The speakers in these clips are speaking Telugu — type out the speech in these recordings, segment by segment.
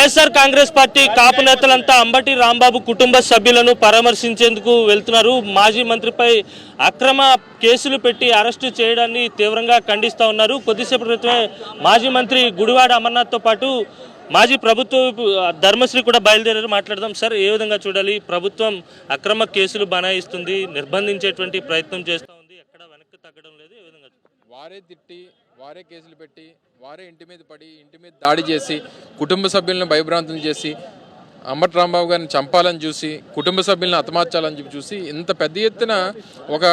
వైఎస్ఆర్ కాంగ్రెస్ పార్టీ కాపు నేతలంతా అంబటి రాంబాబు కుటుంబ సభ్యులను పరామర్శించేందుకు వెళ్తున్నారు. మాజీ మంత్రిపై అక్రమ కేసులు పెట్టి అరెస్టు చేయడాన్ని తీవ్రంగా ఖండిస్తూ ఉన్నారు. కొద్దిసేపటి క్రితమే మాజీ మంత్రి గుడివాడ అమర్నాథ్తో పాటు మాజీ ప్రభుత్వ ధర్మశ్రీ కూడా బయలుదేరారు. మాట్లాడదాం. సార్, ఏ విధంగా చూడాలి? ప్రభుత్వం అక్రమ కేసులు బనాయిస్తుంది, నిర్బంధించేటువంటి ప్రయత్నం చేస్తూ ఉంది, ఎక్కడ వెనక్కి తగ్గడం లేదు. ఏ విధంగా వారే తిట్టి, వారే కేసులు పెట్టి, వారే ఇంటి మీద పడి, ఇంటి మీద దాడి చేసి, కుటుంబ సభ్యులను భయభ్రాంతం చేసి, అంబటి రాంబాబు గారిని చంపాలని చూసి, కుటుంబ సభ్యులను హతమార్చాలని చూసి, ఇంత పెద్ద ఎత్తున ఒక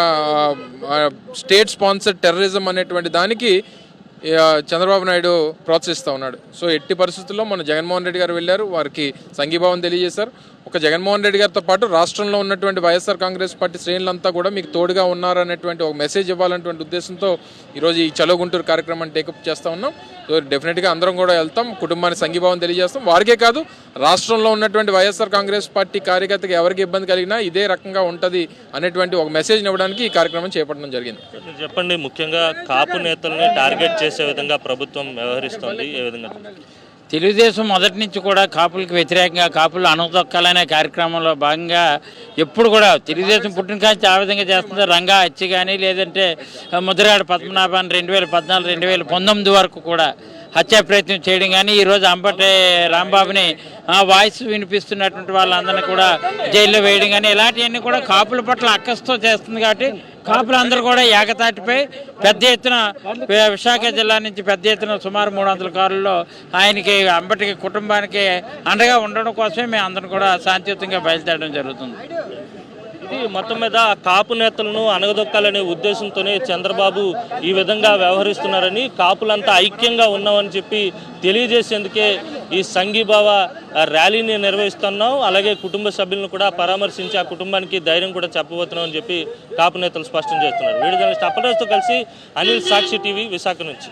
స్టేట్ స్పాన్సర్డ్ టెర్రరిజం అనేటువంటి దానికి చంద్రబాబు నాయుడు ప్రోత్సహిస్తూ ఉన్నాడు. సో ఎట్టి పరిస్థితుల్లో మన జగన్మోహన్ రెడ్డి గారు వెళ్ళారు, వారికి సంఘీభావం తెలియజేశారు. ఒక జగన్మోహన్ రెడ్డి గారితో పాటు రాష్ట్రంలో ఉన్నటువంటి వైఎస్ఆర్ కాంగ్రెస్ పార్టీ శ్రేణులంతా కూడా మీకు తోడుగా ఉన్నారనేటువంటి ఒక మెసేజ్ ఇవ్వాలనేటువంటి ఉద్దేశంతో ఈరోజు ఈ చలో గుంటూరు కార్యక్రమాన్ని టేకప్ చేస్తూ ఉన్నాం. సో డెఫినెట్గా అందరం కూడా వెళ్తాం, కుటుంబానికి సంఘీభావం తెలియజేస్తాం. వారికే కాదు, రాష్ట్రంలో ఉన్నటువంటి వైఎస్ఆర్ కాంగ్రెస్ పార్టీ కార్యకర్తకి ఎవరికి ఇబ్బంది కలిగినా ఇదే రకంగా ఉంటుంది అనేటువంటి ఒక మెసేజ్ ఇవ్వడానికి ఈ కార్యక్రమం చేపట్టడం జరిగింది. చెప్పండి, ముఖ్యంగా కాపు నేతల్ని టార్గెట్ చేసే విధంగా ప్రభుత్వం వ్యవహరిస్తుంది, ఏ విధంగా? తెలుగుదేశం మొదటి నుంచి కూడా కాపులకు వ్యతిరేకంగా, కాపులు అణగదొక్కాలనే కార్యక్రమంలో భాగంగా ఎప్పుడు కూడా తెలుగుదేశం పుట్టిన కాంచి ఆ విధంగా చేస్తుంది. రంగా హత్య కానీ, లేదంటే ముద్రగడ పద్మనాభాన్ని 2014, 2019 వరకు కూడా హత్యా ప్రయత్నం చేయడం కానీ, ఈరోజు అంబటి రాంబాబుని వాయిస్ వినిపిస్తున్నటువంటి వాళ్ళందరినీ కూడా జైల్లో వేయడం కానీ, ఇలాంటివన్నీ కూడా కాపుల పట్ల అక్కస్తో చేస్తుంది. కాబట్టి కాపులందరూ కూడా ఏకతాటిపై పెద్ద ఎత్తున విశాఖ జిల్లా నుంచి పెద్ద ఎత్తున సుమారు 300 కారుల్లో ఆయనకి, అంబటికి కుటుంబానికి అండగా ఉండడం కోసమే మేము అందరం కూడా శాంతియుతంగా బయలుదేరడం జరుగుతుంది. మొత్తం మీద కాపు నేతలను అణగదొక్కాలనే ఉద్దేశంతోనే చంద్రబాబు ఈ విధంగా వ్యవహరిస్తున్నారని, కాపులంతా ఐక్యంగా ఉన్నామని చెప్పి తెలియజేసేందుకే ఈ సంఘీభావ ర్యాలీని నిర్వహిస్తున్నాం. అలాగే కుటుంబ సభ్యులను కూడా పరామర్శించి ఆ కుటుంబానికి ధైర్యం కూడా చెప్పబోతున్నాం అని చెప్పి కాపు నేతలు స్పష్టం చేస్తున్నారు. వీడియో జర్నలిస్ట్ అప్పలరాజుతో కలిసి అనిల్, సాక్షి టీవీ, విశాఖ నుంచి.